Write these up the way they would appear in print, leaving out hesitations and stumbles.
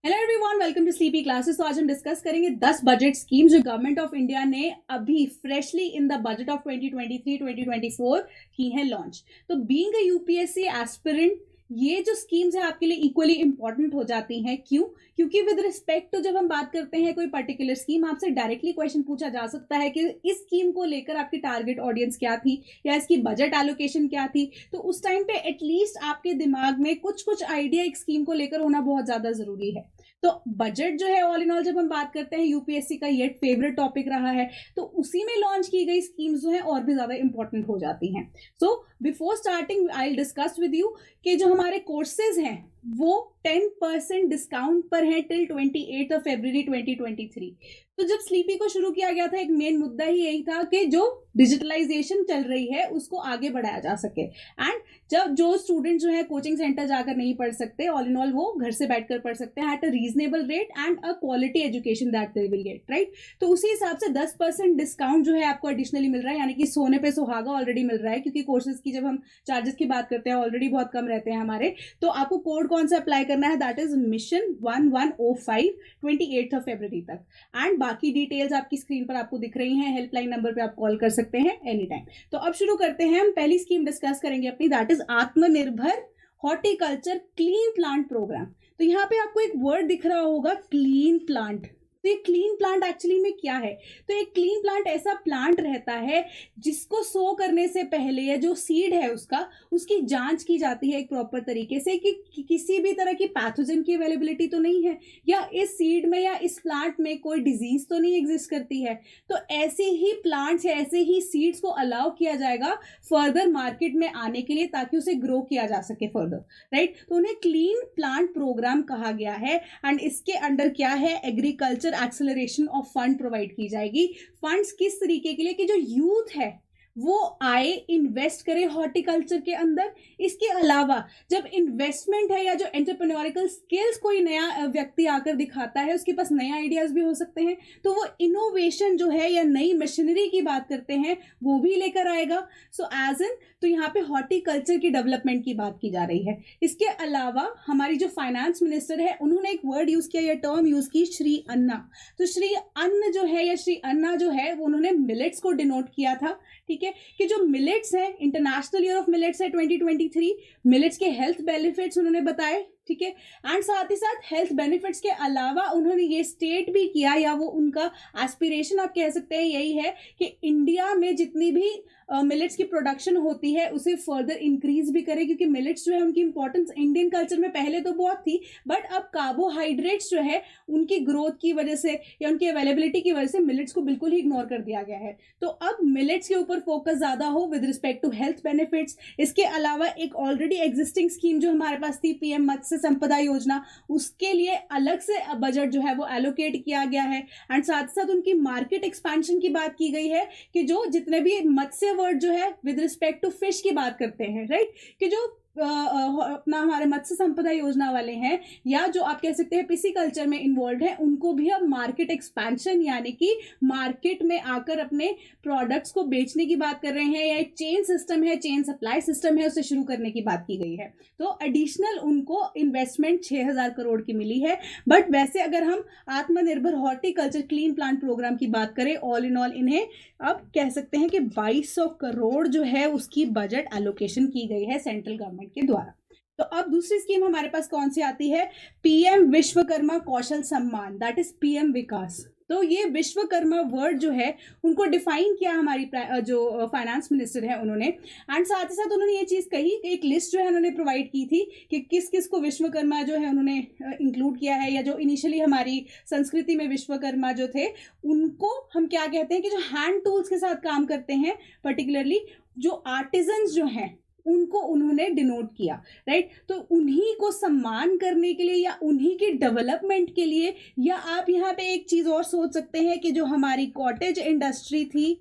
Hello everyone, welcome to sleepy classes. तो आज हम डिस्कस करेंगे 10 बजट स्कीम्स जो गवर्नमेंट ऑफ इंडिया ने अभी freshly in the budget of 2023-2024 की हैं लॉन्च। तो बीइंग अ यूपीएससी एस्पिरेंट, ये जो स्कीम्स है आपके लिए इक्वली इंपॉर्टेंट हो जाती हैं। क्यों? क्योंकि विद रिस्पेक्ट टू जब हम बात करते हैं कोई पर्टिकुलर स्कीम, आपसे डायरेक्टली क्वेश्चन पूछा जा सकता है कि इस स्कीम को लेकर आपकी टारगेट ऑडियंस क्या थी या इसकी बजट एलोकेशन क्या थी। तो उस टाइम पे एटलीस्ट आपके दिमाग में कुछ आइडिया एक स्कीम को लेकर होना बहुत ज्यादा जरूरी है। तो बजट जो है ऑल इन ऑल जब हम बात करते हैं यूपीएससी का ये फेवरेट टॉपिक रहा है, तो उसी में लॉन्च की गई स्कीम्स जो है और भी ज्यादा इंपॉर्टेंट हो जाती हैं। So before starting I will discuss with you कि जो हमारे कोर्सेज हैं वो 10% डिस्काउंट पर है टिल 28 फरवरी 2023। तो जब स्लीपी को शुरू किया गया था, एक मेन मुद्दा ही यही था कि जो डिजिटलाइजेशन चल रही है उसको आगे बढ़ाया जा सके। एंड जब जो स्टूडेंट जो है कोचिंग सेंटर जाकर नहीं पढ़ सकते, ऑल इन ऑल वो घर से बैठकर पढ़ सकते हैं at a reasonable rate and a quality education that they will get, right. तो उसी हिसाब से 10% डिस्काउंट जो है आपको एडिशनली मिल रहा है, यानी कि सोने पे सुहागा ऑलरेडी मिल रहा है, क्योंकि कोर्सेज की जब हम चार्जेस की बात करते हैं ऑलरेडी बहुत कम रहते हैं हमारे। तो आपको कोड कौन सा अप्लाई करना है, दैट इज मिशन 1105 28 फरवरी तक। एंड बाकी डिटेल्स आपकी स्क्रीन पर आपको दिख रही हैं, हेल्पलाइन नंबर पे आप कॉल कर सकते हैं एनी टाइम। तो अब शुरू करते हैं, हम पहली स्कीम डिस्कस करेंगे अपनी, दैट इज आत्मनिर्भर हॉर्टिकल्चर क्लीन प्लांट प्रोग्राम। तो यहाँ पे आपको एक वर्ड दिख रहा होगा, क्लीन प्लांट। तो ये क्लीन प्लांट एक्चुअली में क्या है? तो एक क्लीन प्लांट ऐसा प्लांट रहता है जिसको सो करने से पहले या जो सीड है उसकी जांच की जाती है एक प्रॉपर तरीके से कि किसी भी तरह की पैथोजन की अवेलेबिलिटी तो नहीं है, या इस सीड में या इस प्लांट में कोई डिजीज तो नहीं एग्जिस्ट करती है। तो ऐसे ही प्लांट्स या ऐसे ही सीड्स को अलाउ किया जाएगा फर्दर मार्केट में आने के लिए, ताकि उसे ग्रो किया जा सके फर्दर, राइट। तो उन्हें क्लीन प्लांट प्रोग्राम कहा गया है। एंड इसके अंडर क्या है, agriculture acceleration of fund provide की जाएगी। फंड्स किस तरीके के लिए कि जो यूथ है वो आए, इन्वेस्ट करे हॉर्टिकल्चर के अंदर। इसके अलावा जब इन्वेस्टमेंट है या जो एंटरप्रेन्योरिकल स्किल्स कोई नया व्यक्ति आकर दिखाता है, उसके पास नए आइडियाज भी हो सकते हैं, तो वो इनोवेशन जो है या नई मशीनरी की बात करते हैं वो भी लेकर आएगा। सो एज इन, तो यहाँ पे हॉर्टिकल्चर की डेवलपमेंट की बात की जा रही है। इसके अलावा हमारी जो फाइनेंस मिनिस्टर है उन्होंने एक वर्ड यूज किया या टर्म यूज की, श्री अन्ना। तो श्री अन्न जो है या श्री अन्ना जो है वो उन्होंने मिलेट्स को डिनोट किया था, ठीक है। कि जो मिलेट्स है, इंटरनेशनल ईयर ऑफ मिलेट्स है 2023, मिलेट्स के हेल्थ बेनिफिट्स उन्होंने बताए, ठीक है। एंड साथ ही साथ हेल्थ बेनिफिट्स के अलावा उन्होंने ये स्टेट भी किया, या वो उनका एस्पिरेशन आप कह सकते हैं यही है कि इंडिया में जितनी भी मिलेट्स की प्रोडक्शन होती है उसे फर्दर इंक्रीज भी करे, क्योंकि मिलेट्स जो है उनकी इंपॉर्टेंस इंडियन कल्चर में पहले तो बहुत थी, बट अब कार्बोहाइड्रेट्स जो है उनकी ग्रोथ की वजह से या उनकी अवेलेबिलिटी की वजह से मिलेट्स को बिल्कुल ही इग्नोर कर दिया गया है। तो अब मिलेट्स के ऊपर फोकस ज्यादा हो with respect to health benefits. इसके अलावा एक ऑलरेडी एग्जिस्टिंग स्कीम जो हमारे पास थी, पीएम मत्स्य संपदा योजना, उसके लिए अलग से बजट जो है वो एलोकेट किया गया है। एंड साथ साथ उनकी मार्केट एक्सपेंशन की बात की गई है कि जो जितने भी मत्स्य वर्ड जो है विद रिस्पेक्ट टू फिश की बात करते हैं, राइट, कि जो अपना हमारे मत्स्य संपदा योजना वाले हैं या जो आप कह सकते हैं पिसीकल्चर में इन्वॉल्व है, उनको भी अब मार्केट एक्सपेंशन यानी कि मार्केट में आकर अपने प्रोडक्ट्स को बेचने की बात कर रहे हैं, या एक चेन सिस्टम है, चेन सप्लाई सिस्टम है, उसे शुरू करने की बात की गई है। तो एडिशनल उनको इन्वेस्टमेंट 6000 करोड़ की मिली है। बट वैसे अगर हम आत्मनिर्भर हॉर्टिकल्चर क्लीन प्लांट प्रोग्राम की बात करें, ऑल इन ऑल इन्हें अब कह सकते हैं कि 2200 करोड़ जो है उसकी बजट एलोकेशन की गई है सेंट्रल गवर्नमेंट के द्वारा। तो अब दूसरी स्कीम हमारे पास कौन सी आती है, पीएम विश्वकर्मा कौशल सम्मान, दैट इज पीएम विकास। तो ये विश्वकर्मा वर्ड जो है उनको डिफाइन किया हमारी जो फाइनेंस मिनिस्टर है उन्होंने। एंड साथ ही साथ उन्होंने ये चीज कही कि एक लिस्ट जो है उन्होंने प्रोवाइड की थी कि किस किस को विश्वकर्मा जो है उन्होंने इंक्लूड किया है, या जो इनिशियली हमारी संस्कृति में विश्वकर्मा जो थे उनको हम क्या कहते हैं कि जो हैंड टूल्स के साथ काम करते हैं, पर्टिकुलरली जो आर्टिजन्स जो हैं उनको उन्होंने डिनोट किया, राइट। तो उन्हीं को सम्मान करने के लिए या उन्हीं की डेवलपमेंट के लिए, या आप यहाँ पे एक चीज और सोच सकते हैं कि जो हमारी कॉटेज इंडस्ट्री थी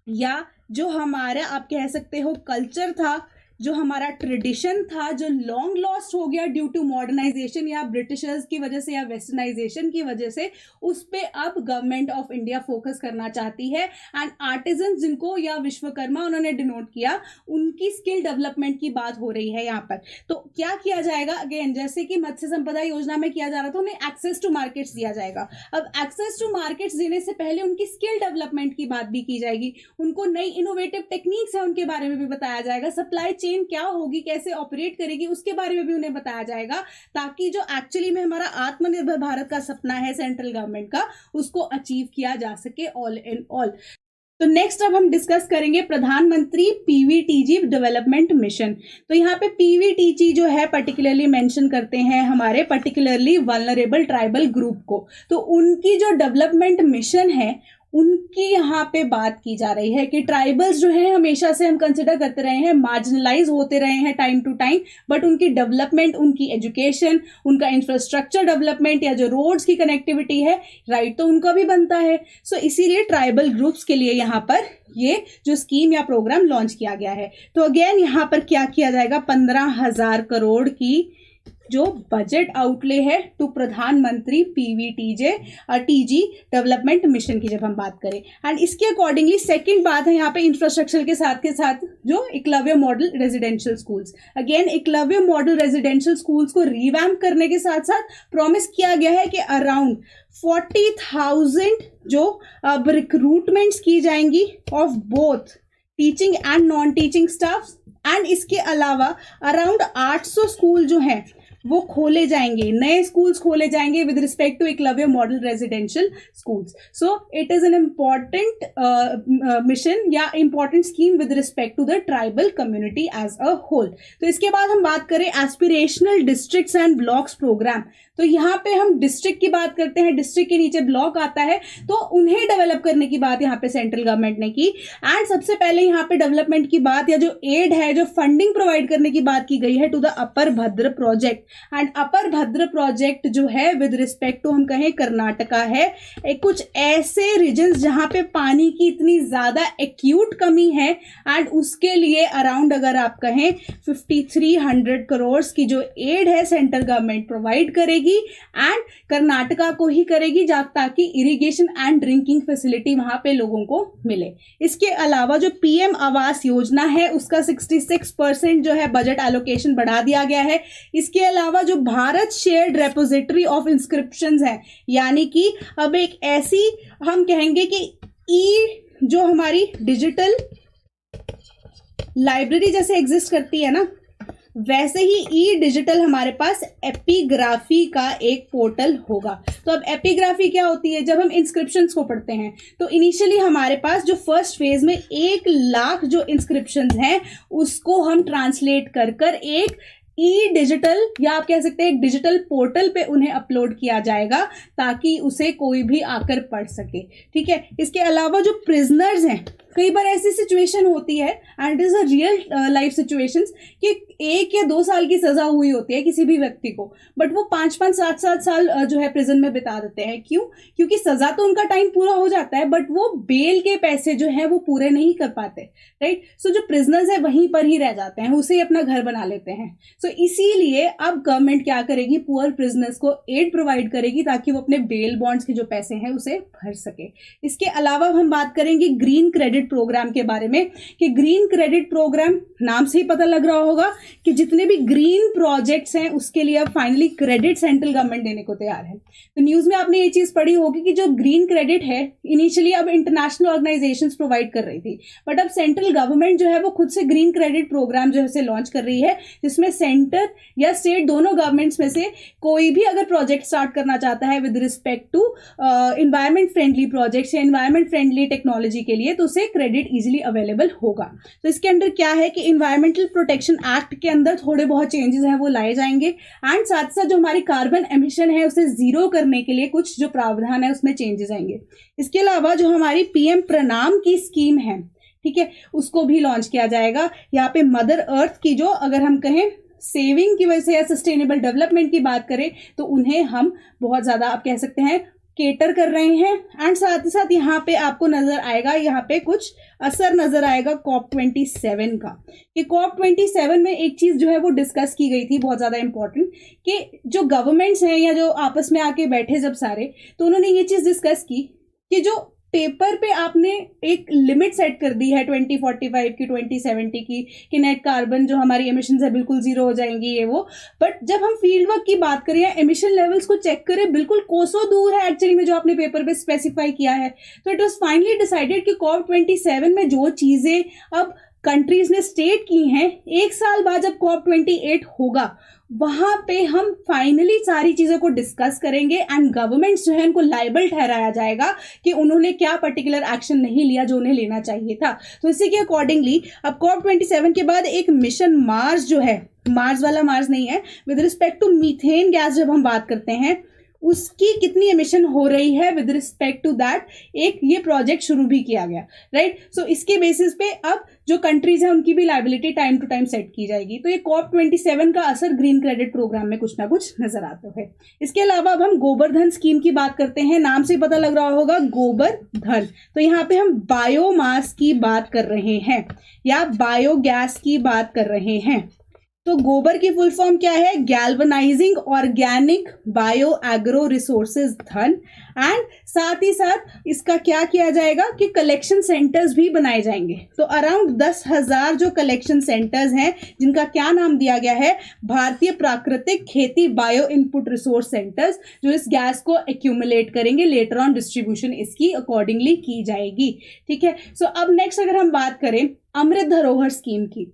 या जो हमारा आप कह सकते हो कल्चर था, जो हमारा ट्रेडिशन था, जो लॉन्ग लॉस्ट हो गया ड्यू टू मॉडर्नाइजेशन या ब्रिटिशर्स की वजह से या वेस्टर्नाइजेशन की वजह से, उस पे अब गवर्नमेंट ऑफ इंडिया फोकस करना चाहती है। एंड आर्टिजन जिनको या विश्वकर्मा उन्होंने डिनोट किया, उनकी स्किल डेवलपमेंट की बात हो रही है यहाँ पर। तो क्या किया जाएगा, अगेन जैसे कि मत्स्य संपदा योजना में किया जा रहा था, उन्हें एक्सेस टू मार्केट्स दिया जाएगा। अब एक्सेस टू मार्केट्स देने से पहले उनकी स्किल डेवलपमेंट की बात भी की जाएगी, उनको नई इनोवेटिव टेक्निक्स है उनके बारे में भी बताया जाएगा, सप्लाई चेन क्या होगी, कैसे ऑपरेट करेगी, उसके बारे में भी उन्हें बताया जाएगा, ताकि जो एक्चुअली में हमारा आत्मनिर्भर भारत का सपना है सेंट्रल गवर्नमेंट का, उसको अचीव किया जा सके ऑल इन ऑल। तो नेक्स्ट अब हम डिस्कस करेंगे प्रधानमंत्री पीवीटीजी डेवलपमेंट मिशन। तो यहाँ पे पीवीटीजी जो है पर्टिकुलरली मेंशन करते हैं हमारे पर्टिकुलरली वल्नरेबल ट्राइबल ग्रुप को। तो उनकी जो डेवलपमेंट मिशन है उनकी यहाँ पे बात की जा रही है कि ट्राइबल्स जो है हमेशा से हम कंसिडर करते रहे हैं, मार्जिनलाइज होते रहे हैं टाइम टू टाइम, बट उनकी डेवलपमेंट, उनकी एजुकेशन, उनका इंफ्रास्ट्रक्चर डेवलपमेंट या जो रोड्स की कनेक्टिविटी है, राइट, तो उनका भी बनता है। सो इसीलिए ट्राइबल ग्रुप्स के लिए यहाँ पर ये जो स्कीम या प्रोग्राम लॉन्च किया गया है। तो अगेन यहाँ पर क्या किया जाएगा, 15,000 करोड़ की जो बजट आउटले है टू प्रधानमंत्री टीजी डेवलपमेंट मिशन की जब हम बात करें। एंड इसके अकॉर्डिंगली सेकंड बात है यहाँ पे इंफ्रास्ट्रक्चर के साथ जो Eklavya model residential schools, again Eklavya model residential schools को रिवैम्प करने के साथ साथ प्रॉमिस किया गया है कि अराउंड 40,000 जो अब रिक्रूटमेंट्स की जाएंगी of both teaching and non teaching staff. And इसके अलावा अराउंड 800 स्कूल जो हैं वो खोले जाएंगे, नए स्कूल्स खोले जाएंगे with respect to Eklavya model residential schools. So it is an important mission या important scheme with respect to the tribal community as a whole. तो इसके बाद हम बात करें aspirational districts and blocks programme. तो यहाँ पे हम डिस्ट्रिक्ट की बात करते हैं, डिस्ट्रिक्ट के नीचे ब्लॉक आता है, तो उन्हें डेवलप करने की बात यहाँ पे सेंट्रल गवर्नमेंट ने की। एंड सबसे पहले यहाँ पे डेवलपमेंट की बात या जो एड है, जो फंडिंग प्रोवाइड करने की बात की गई है टू द अपर भद्र प्रोजेक्ट। एंड अपर भद्र प्रोजेक्ट जो है विद रिस्पेक्ट टू हम कहें कर्नाटका है, कुछ ऐसे रीजन्स जहां पे पानी की इतनी ज्यादा एक्यूट कमी है, एंड उसके लिए अराउंड अगर आप कहें 5300 करोड़ की जो एड है सेंट्रल गवर्नमेंट प्रोवाइड करेगी, एंड कर्नाटका को ही करेगी ताकि इरिगेशन एंड ड्रिंकिंग फैसिलिटी वहां पे लोगों को मिले। इसके अलावा जो पीएम आवास योजना है उसका 66% जो है बजट एलोकेशन बढ़ा दिया गया है। इसके अलावा जो Bharat shared repository of inscriptions है, यानी कि अब एक ऐसी हम कहेंगे कि जो हमारी डिजिटल लाइब्रेरी जैसे एग्जिस्ट करती है ना, वैसे ही ई डिजिटल हमारे पास एपिग्राफी का एक पोर्टल होगा। तो अब एपिग्राफी क्या होती है, जब हम इंस्क्रिप्शंस को पढ़ते हैं तो इनिशियली हमारे पास जो फर्स्ट फेज में 1 लाख जो इंस्क्रिप्शंस हैं उसको हम ट्रांसलेट कर एक ई डिजिटल या आप कह सकते हैं एक डिजिटल पोर्टल पे उन्हें अपलोड किया जाएगा ताकि उसे कोई भी आकर पढ़ सके। ठीक है, इसके अलावा जो प्रिजनर्स हैं, कई बार ऐसी सिचुएशन होती है and is a real life situations कि 1 या 2 साल की सजा हुई होती है किसी भी व्यक्ति को, बट वो 5-5, 7-7 साल जो है प्रिजन में बिता देते हैं। क्यों? क्योंकि सजा तो उनका टाइम पूरा हो जाता है बट वो बेल के पैसे जो है वो पूरे नहीं कर पाते, राइट। सो जो प्रिजनर्स है वहीं पर ही रह जाते हैं, उसे अपना घर बना लेते हैं। सो इसीलिए अब गवर्नमेंट क्या करेगी, पुअर प्रिजनर्स को एड प्रोवाइड करेगी ताकि वो अपने बेल बॉन्ड्स के जो पैसे हैं उसे भर सके। इसके अलावा हम बात करेंगे ग्रीन क्रेडिट प्रोग्राम के बारे में कि ग्रीन क्रेडिट प्रोग्राम नाम से ही पता लग रहा होगा कि जितने भी ग्रीन प्रोजेक्ट्स हैं उसके लिए अब फाइनली क्रेडिट सेंट्रल गवर्नमेंट देने को तैयार है। तो न्यूज में आपने ये चीज पढ़ी होगी कि जो ग्रीन क्रेडिट है इनिशियली अब इंटरनेशनल ऑर्गेनाइजेशंस प्रोवाइड कर रही थी, बट अब सेंट्रल गवर्नमेंट जो है वो खुद से ग्रीन क्रेडिट प्रोग्राम जो है लॉन्च कर रही है, जिसमें सेंटर या स्टेट दोनों गवर्नमेंट्स में से कोई भी अगर प्रोजेक्ट स्टार्ट करना चाहता है with respect to environment friendly projects या इन्वायरमेंट फ्रेंडली टेक्नोलॉजी के लिए, तो उसे क्रेडिट इजीली अवेलेबल होगा। तो इसके अंदर क्या है कि इन्वायरमेंटल प्रोटेक्शन एक्ट के अंदर थोड़े बहुत चेंजेस हैं वो लाए जाएंगे, एंड साथ साथ जो हमारी कार्बन एमिशन है उसे जीरो करने के लिए कुछ जो प्रावधान है उसमें चेंजेस आएंगे। इसके अलावा जो हमारी पीएम प्रणाम की स्कीम है, ठीक है, उसको भी लॉन्च किया जाएगा। यहाँ पे मदर अर्थ की जो अगर हम कहें सेविंग की वजह से या सस्टेनेबल डेवलपमेंट की बात करें तो उन्हें हम बहुत ज्यादा आप कह सकते हैं केटर कर रहे हैं। एंड साथ ही साथ यहाँ पे आपको नजर आएगा, यहाँ पे कुछ असर नजर आएगा COP27 का, कि COP27 में एक चीज जो है वो डिस्कस की गई थी बहुत ज्यादा इंपॉर्टेंट, कि जो गवर्नमेंट्स हैं या जो आपस में आके बैठे जब सारे, तो उन्होंने ये चीज डिस्कस की कि जो पेपर पे आपने एक लिमिट सेट कर दी है 2045 की, 2070 की, कि नेट कार्बन जो हमारी एमिशन है बिल्कुल जीरो हो जाएंगी ये वो, बट जब हम फील्ड वर्क की बात करें, एमिशन लेवल्स को चेक करें, बिल्कुल कोसों दूर है एक्चुअली में जो आपने पेपर पे स्पेसिफाई किया है। तो इट वॉज फाइनली डिसाइडेड कि COP27 में जो चीजें अब कंट्रीज ने स्टेट की हैं, एक साल बाद जब COP28 होगा वहां पे हम फाइनली सारी चीजों को डिस्कस करेंगे एंड गवर्नमेंट्स जो है उनको लायबल ठहराया जाएगा कि उन्होंने क्या पर्टिकुलर एक्शन नहीं लिया जो उन्हें लेना चाहिए था। तो इसी के अकॉर्डिंगली अब COP27 के बाद एक मिशन मार्स जो है, मार्स वाला मार्स नहीं है, with respect to methane gas जब हम बात करते हैं उसकी कितनी एमिशन हो रही है विद रिस्पेक्ट टू दैट, एक ये प्रोजेक्ट शुरू भी किया गया, राइट। सो इसके बेसिस पे अब जो कंट्रीज हैं उनकी भी liability time to time set की जाएगी। तो ये COP27 का असर ग्रीन क्रेडिट प्रोग्राम में कुछ ना कुछ नजर आता है। इसके अलावा अब हम गोबर स्कीम की बात करते हैं। नाम से पता लग रहा होगा गोबर धन, तो यहाँ पे हम बायोमास की बात कर रहे हैं या बायोगैस की बात कर रहे हैं। तो गोबर की फुल फॉर्म क्या है? Galvanising organic bio agro resources धन। एंड साथ ही साथ इसका क्या किया जाएगा कि कलेक्शन सेंटर्स भी बनाए जाएंगे। तो अराउंड 10,000 जो कलेक्शन सेंटर्स हैं जिनका क्या नाम दिया गया है, भारतीय प्राकृतिक खेती बायो इनपुट रिसोर्स सेंटर्स, जो इस गैस को एक्यूमुलेट करेंगे, लेटर ऑन डिस्ट्रीब्यूशन इसकी अकॉर्डिंगली की जाएगी। ठीक है। सो अब नेक्स्ट अगर हम बात करें अमृत धरोहर स्कीम की,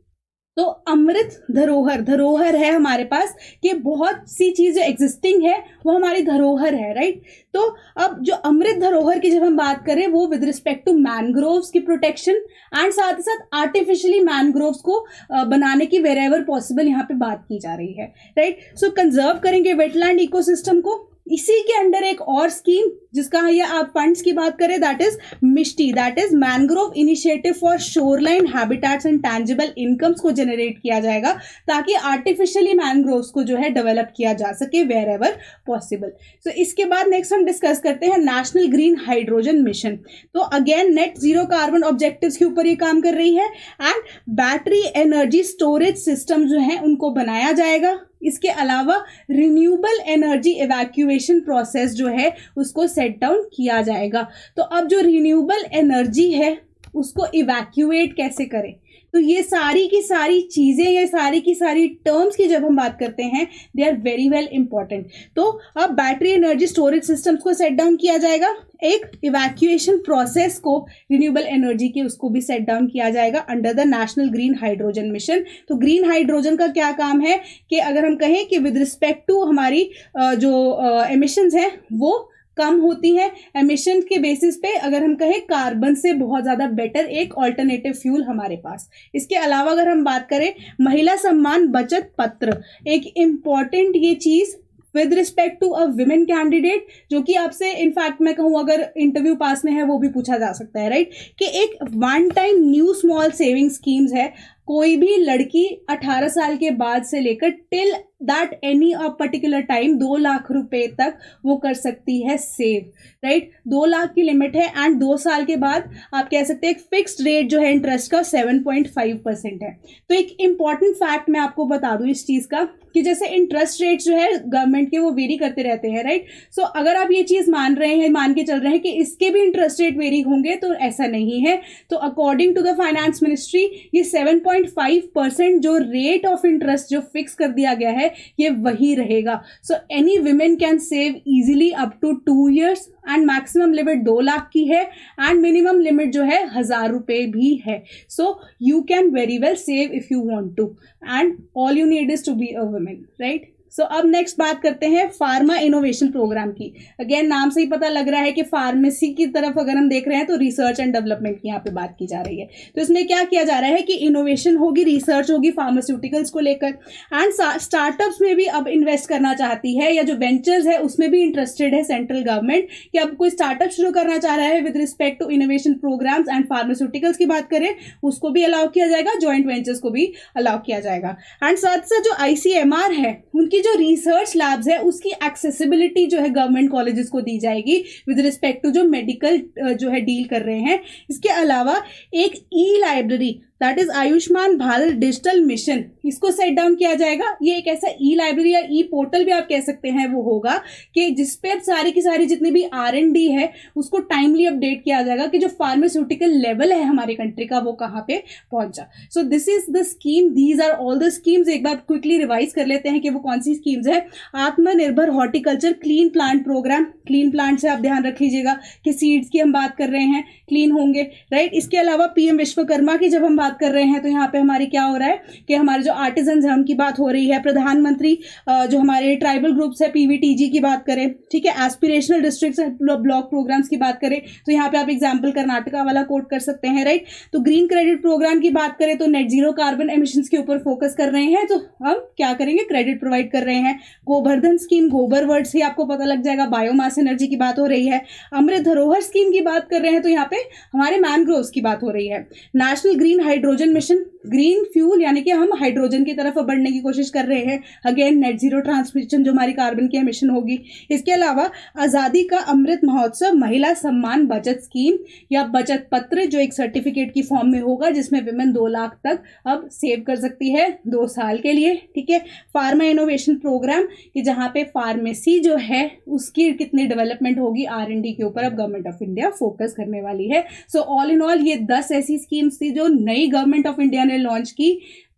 तो अमृत धरोहर है हमारे पास कि बहुत सी चीजें एग्जिस्टिंग है वो हमारी धरोहर है, राइट। तो अब जो अमृत धरोहर की जब हम बात करें वो विद रिस्पेक्ट टू मैनग्रोव्स की प्रोटेक्शन एंड साथ ही साथ आर्टिफिशियली मैनग्रोव्स को बनाने की वेर एवर पॉसिबल यहाँ पे बात की जा रही है, राइट। सो कंजर्व करेंगे वेटलैंड इकोसिस्टम को। इसी के अंडर एक और स्कीम जिसका ये आप फंड्स की बात करें, that is Mishti, that is mangrove initiative for shoreline habitats and tangible incomes को जनरेट किया जाएगा ताकि आर्टिफिशियली मैनग्रोव्स को जो है डेवलप किया जा सके वेर एवर पॉसिबल। सो इसके बाद नेक्स्ट हम डिस्कस करते हैं नेशनल ग्रीन हाइड्रोजन मिशन। तो again net zero carbon objectives के ऊपर ये काम कर रही है and battery energy storage system जो है उनको बनाया जाएगा। इसके अलावा रिन्यूएबल एनर्जी इवैक्यूएशन प्रोसेस जो है उसको सेट डाउन किया जाएगा। तो अब जो रिन्यूएबल एनर्जी है उसको इवैक्यूएट कैसे करें, तो ये सारी की सारी चीजें, ये सारी की सारी टर्म्स की जब हम बात करते हैं they are very well important. तो अब बैटरी एनर्जी स्टोरेज सिस्टम्स को सेट डाउन किया जाएगा, एक इवैक्यूएशन प्रोसेस को रिन्यूएबल एनर्जी के उसको भी सेट डाउन किया जाएगा under the national green hydrogen mission. तो ग्रीन हाइड्रोजन का क्या काम है कि अगर हम कहें कि विद रिस्पेक्ट टू हमारी जो एमिशंस हैं वो कम होती है, एमिशन के बेसिस पे अगर हम कहें कार्बन से बहुत ज्यादा बेटर एक ऑल्टरनेटिव फ्यूल हमारे पास। इसके अलावा अगर हम बात करें महिला सम्मान बचत पत्र, एक इम्पॉर्टेंट ये चीज with respect to a women candidate, जो कि आपसे इनफैक्ट मैं कहूँ अगर इंटरव्यू पास में है वो भी पूछा जा सकता है, राइट, कि एक one time new small saving schemes है। कोई भी लड़की 18 साल के बाद से लेकर till that any a particular time 2 lakh रुपए तक वो कर सकती है सेव, राइट। 2 लाख की लिमिट है एंड 2 साल के बाद आप कह सकते हैं एक फिक्स्ड रेट जो है इंटरेस्ट का 7.5% है। तो एक इंपॉर्टेंट फैक्ट मैं आपको बता दूं इस चीज का कि जैसे इंटरेस्ट रेट जो है गवर्नमेंट के वो वेरी करते रहते हैं, राइट। सो अगर आप ये चीज मान रहे हैं, मान के चल रहे हैं कि इसके भी इंटरेस्ट रेट वेरी होंगे, तो ऐसा नहीं है। तो according to the finance ministry ये 7.5% जो रेट ऑफ इंटरेस्ट जो फिक्स कर दिया गया है ये वही रहेगा। So any women can save easily up to 2 years and maximum limit 2 lakh की है एंड मिनिमम लिमिट जो है 1,000 रुपए भी है। So you can very well save if you want to and all you need is to be a women, right. So अब next बात करते हैं फार्मा इनोवेशन प्रोग्राम की। अगेन नाम से ही पता लग रहा है कि फार्मेसी की तरफ अगर हम देख रहे हैं तो रिसर्च एंड डेवलपमेंट की यहाँ पे बात की जा रही है। तो इसमें क्या किया जा रहा है कि इनोवेशन होगी, रिसर्च होगी फार्मास्यूटिकल्स को लेकर एंड स्टार्टअप्स में भी अब इन्वेस्ट करना चाहती है या जो वेंचर्स है उसमें भी इंटरेस्टेड है सेंट्रल गवर्नमेंट कि अब कोई स्टार्टअप शुरू करना चाह रहा है with respect to innovation programmes and pharmaceuticals की बात करें उसको भी अलाउ किया जाएगा, ज्वाइंट वेंचर्स को भी अलाउ किया जाएगा। एंड साथ साथ जो ICMR है उनकी की जो रिसर्च लैब्स है उसकी एक्सेसिबिलिटी जो है गवर्नमेंट कॉलेजेस को दी जाएगी विद रिस्पेक्ट टू जो मेडिकल जो है डील कर रहे हैं। इसके अलावा एक ई library that is Ayushman Bharat digital mission, इसको सेट डाउन किया जाएगा। ये एक ऐसा ई लाइब्रेरी या ई पोर्टल भी आप कह सकते हैं वो होगा कि जिसपे अब सारी की सारी जितनी भी R&D है उसको टाइमली अपडेट किया जाएगा कि जो फार्मास्यूटिकल लेवल है हमारी कंट्री का वो कहाँ पे पहुंचा। So this is the scheme, these are all the schemes. एक बार क्विकली रिवाइज कर लेते हैं कि वो कौन सी स्कीम्स है। Aatmanirbhar horticulture clean plant programme, clean plant से आप ध्यान रख लीजिएगा कि सीड्स की हम बात कर रहे हैं, क्लीन होंगे, राइट। इसके अलावा PM विश्वकर्मा की जब हम बात कर रहे हैं तो यहाँ पे हमारी क्या हो रहा है कि हमारे जो आर्टिजन्स हैं उनकी बात हो रही है। प्रधानमंत्री जो हमारे ट्राइबल ग्रुप्स है PVTG की बात करें, ठीक है। एस्पिरेशनल डिस्ट्रिक्ट्स ब्लॉक प्रोग्राम्स की बात करें तो यहाँ पे आप एग्जाम्पल कर्नाटका वाला कोट कर सकते हैं, राइट। तो ग्रीन क्रेडिट प्रोग्राम की बात करें तो नेट जीरो कार्बन एमिशंस के ऊपर फोकस कर रहे हैं, तो हम क्या करेंगे, क्रेडिट प्रोवाइड कर रहे हैं। गोवर्धन स्कीम, गोबर वर्ड से आपको पता लग जाएगा, बायोमास एनर्जी की बात हो रही है। अमृत धरोहर स्कीम की बात कर रहे हैं तो यहाँ पे हमारे मैनग्रोव्स की बात हो रही है। National green hydrogen mission, green fuel यानी कि हम हाइड्रोजन की तरफ बढ़ने की कोशिश कर रहे हैं। अगेन नेट जीरो ट्रांसमिशन जो हमारी कार्बन की एमिशन होगी। इसके अलावा आजादी का अमृत महोत्सव महिला सम्मान बचत स्कीम या बचत पत्र जो एक सर्टिफिकेट की फॉर्म में होगा जिसमें विमेन 2 लाख तक अब सेव कर सकती है 2 साल के लिए, ठीक है। फार्मा इनोवेशन प्रोग्राम कि जहां पे फार्मेसी जो है उसकी कितनी डेवलपमेंट होगी R&D के ऊपर अब गवर्नमेंट ऑफ इंडिया फोकस करने वाली है। सो ऑल इन ऑल ये 10 ऐसी स्कीम्स थी जो नई गवर्नमेंट ऑफ इंडिया ने लॉन्च की।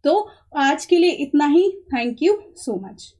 तो आज के लिए इतना ही। Thank you so much.